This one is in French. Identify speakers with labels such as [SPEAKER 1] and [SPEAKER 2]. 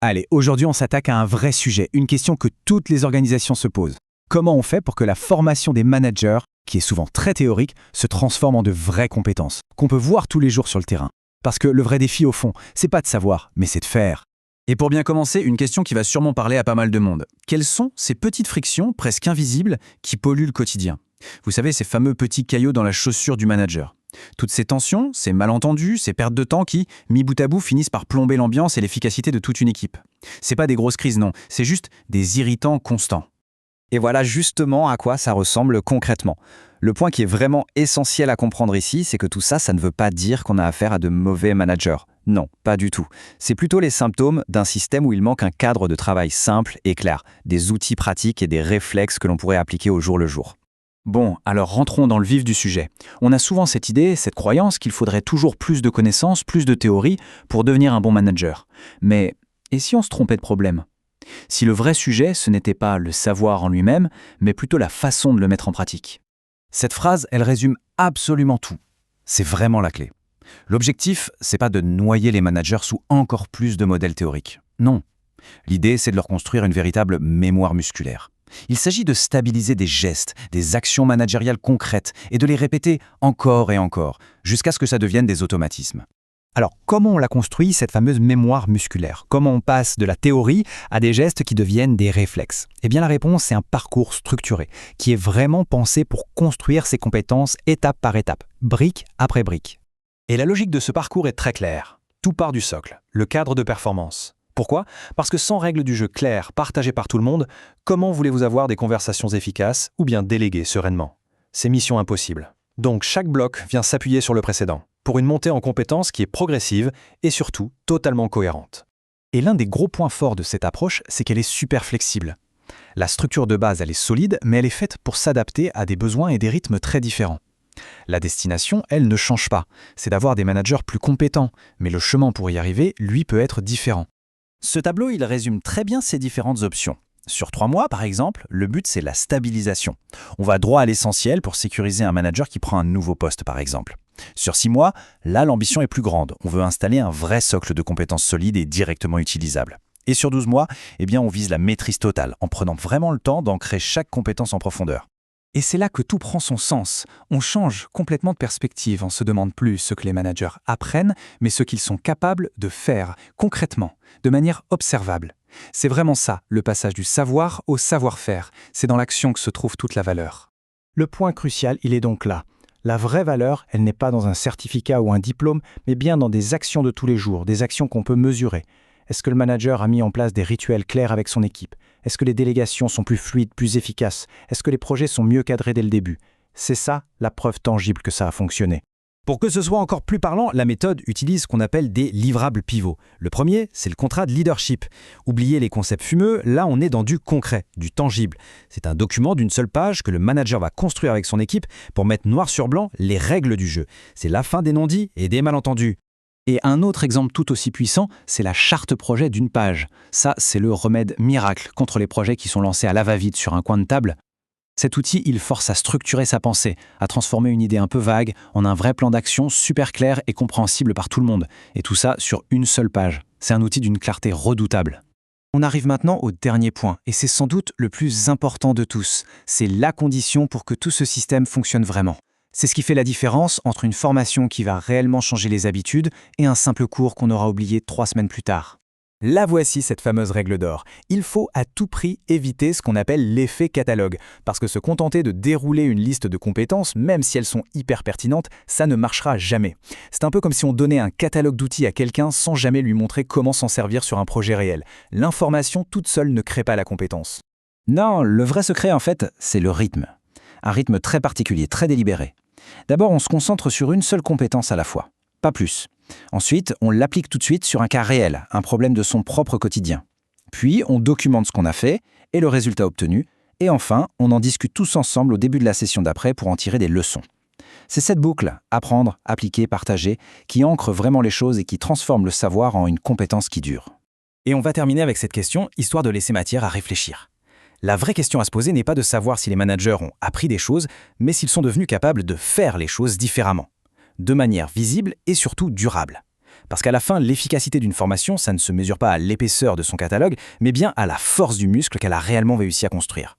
[SPEAKER 1] Allez, aujourd'hui on s'attaque à un vrai sujet, une question que toutes les organisations se posent. Comment on fait pour que la formation des managers, qui est souvent très théorique, se transforme en de vraies compétences, qu'on peut voir tous les jours sur le terrain? Parce que le vrai défi au fond, c'est pas de savoir, mais c'est de faire.
[SPEAKER 2] Et pour bien commencer, une question qui va sûrement parler à pas mal de monde. Quelles sont ces petites frictions, presque invisibles, qui polluent le quotidien? Vous savez, ces fameux petits caillots dans la chaussure du manager. Toutes ces tensions, ces malentendus, ces pertes de temps qui, mis bout à bout, finissent par plomber l'ambiance et l'efficacité de toute une équipe. C'est pas des grosses crises, non, c'est juste des irritants constants.
[SPEAKER 3] Et voilà justement à quoi ça ressemble concrètement. Le point qui est vraiment essentiel à comprendre ici, c'est que tout ça, ça ne veut pas dire qu'on a affaire à de mauvais managers. Non, pas du tout. C'est plutôt les symptômes d'un système où il manque un cadre de travail simple et clair, des outils pratiques et des réflexes que l'on pourrait appliquer au jour le jour.
[SPEAKER 1] Bon, alors rentrons dans le vif du sujet. On a souvent cette idée, cette croyance qu'il faudrait toujours plus de connaissances, plus de théorie pour devenir un bon manager. Mais, et si on se trompait de problème? Si le vrai sujet, ce n'était pas le savoir en lui-même, mais plutôt la façon de le mettre en pratique. Cette phrase, elle résume absolument tout. C'est vraiment la clé. L'objectif, c'est pas de noyer les managers sous encore plus de modèles théoriques. Non. L'idée, c'est de leur construire une véritable mémoire musculaire. Il s'agit de stabiliser des gestes, des actions managériales concrètes et de les répéter encore et encore, jusqu'à ce que ça devienne des automatismes.
[SPEAKER 4] Alors, comment on la construit, cette fameuse mémoire musculaire? Comment on passe de la théorie à des gestes qui deviennent des réflexes? Eh bien, la réponse, c'est un parcours structuré, qui est vraiment pensé pour construire ces compétences étape par étape, brique après brique. Et la logique de ce parcours est très claire. Tout part du socle, le cadre de performance. Pourquoi? Parce que sans règles du jeu claires, partagées par tout le monde, comment voulez-vous avoir des conversations efficaces ou bien déléguer sereinement? C'est mission impossible. Donc chaque bloc vient s'appuyer sur le précédent, pour une montée en compétences qui est progressive et surtout totalement cohérente.
[SPEAKER 1] Et l'un des gros points forts de cette approche, c'est qu'elle est super flexible. La structure de base, elle est solide, mais elle est faite pour s'adapter à des besoins et des rythmes très différents. La destination, elle, ne change pas. C'est d'avoir des managers plus compétents, mais le chemin pour y arriver, lui, peut être différent. Ce tableau, il résume très bien ces différentes options. Sur 3 mois, par exemple, le but, c'est la stabilisation. On va droit à l'essentiel pour sécuriser un manager qui prend un nouveau poste, par exemple. Sur 6 mois, là, l'ambition est plus grande. On veut installer un vrai socle de compétences solides et directement utilisables. Et sur 12 mois, eh bien, on vise la maîtrise totale, en prenant vraiment le temps d'ancrer chaque compétence en profondeur. Et c'est là que tout prend son sens. On change complètement de perspective. On ne se demande plus ce que les managers apprennent, mais ce qu'ils sont capables de faire, concrètement, de manière observable. C'est vraiment ça, le passage du savoir au savoir-faire. C'est dans l'action que se trouve toute la valeur.
[SPEAKER 4] Le point crucial, il est donc là. La vraie valeur, elle n'est pas dans un certificat ou un diplôme, mais bien dans des actions de tous les jours, des actions qu'on peut mesurer. Est-ce que le manager a mis en place des rituels clairs avec son équipe? Est-ce que les délégations sont plus fluides, plus efficaces? Est-ce que les projets sont mieux cadrés dès le début? C'est ça, la preuve tangible que ça a fonctionné.
[SPEAKER 2] Pour que ce soit encore plus parlant, la méthode utilise ce qu'on appelle des livrables pivots. Le premier, c'est le contrat de leadership. Oubliez les concepts fumeux, là on est dans du concret, du tangible. C'est un document d'une seule page que le manager va construire avec son équipe pour mettre noir sur blanc les règles du jeu. C'est la fin des non-dits et des malentendus.
[SPEAKER 1] Et un autre exemple tout aussi puissant, c'est la charte projet d'une page. Ça, c'est le remède miracle contre les projets qui sont lancés à la va-vite sur un coin de table. Cet outil, il force à structurer sa pensée, à transformer une idée un peu vague en un vrai plan d'action super clair et compréhensible par tout le monde. Et tout ça sur une seule page. C'est un outil d'une clarté redoutable. On arrive maintenant au dernier point, et c'est sans doute le plus important de tous. C'est la condition pour que tout ce système fonctionne vraiment. C'est ce qui fait la différence entre une formation qui va réellement changer les habitudes et un simple cours qu'on aura oublié 3 semaines plus tard. La voici, cette fameuse règle d'or. Il faut à tout prix éviter ce qu'on appelle l'effet catalogue, parce que se contenter de dérouler une liste de compétences, même si elles sont hyper pertinentes, ça ne marchera jamais. C'est un peu comme si on donnait un catalogue d'outils à quelqu'un sans jamais lui montrer comment s'en servir sur un projet réel. L'information toute seule ne crée pas la compétence.
[SPEAKER 3] Non, le vrai secret, en fait, c'est le rythme. Un rythme très particulier, très délibéré. D'abord, on se concentre sur une seule compétence à la fois, pas plus. Ensuite, on l'applique tout de suite sur un cas réel, un problème de son propre quotidien. Puis, on documente ce qu'on a fait et le résultat obtenu. Et enfin, on en discute tous ensemble au début de la session d'après pour en tirer des leçons. C'est cette boucle, apprendre, appliquer, partager, qui ancre vraiment les choses et qui transforme le savoir en une compétence qui dure.
[SPEAKER 1] Et on va terminer avec cette question, histoire de laisser matière à réfléchir. La vraie question à se poser n'est pas de savoir si les managers ont appris des choses, mais s'ils sont devenus capables de faire les choses différemment, de manière visible et surtout durable.
[SPEAKER 3] Parce qu'à la fin, l'efficacité d'une formation, ça ne se mesure pas à l'épaisseur de son catalogue, mais bien à la force du muscle qu'elle a réellement réussi à construire.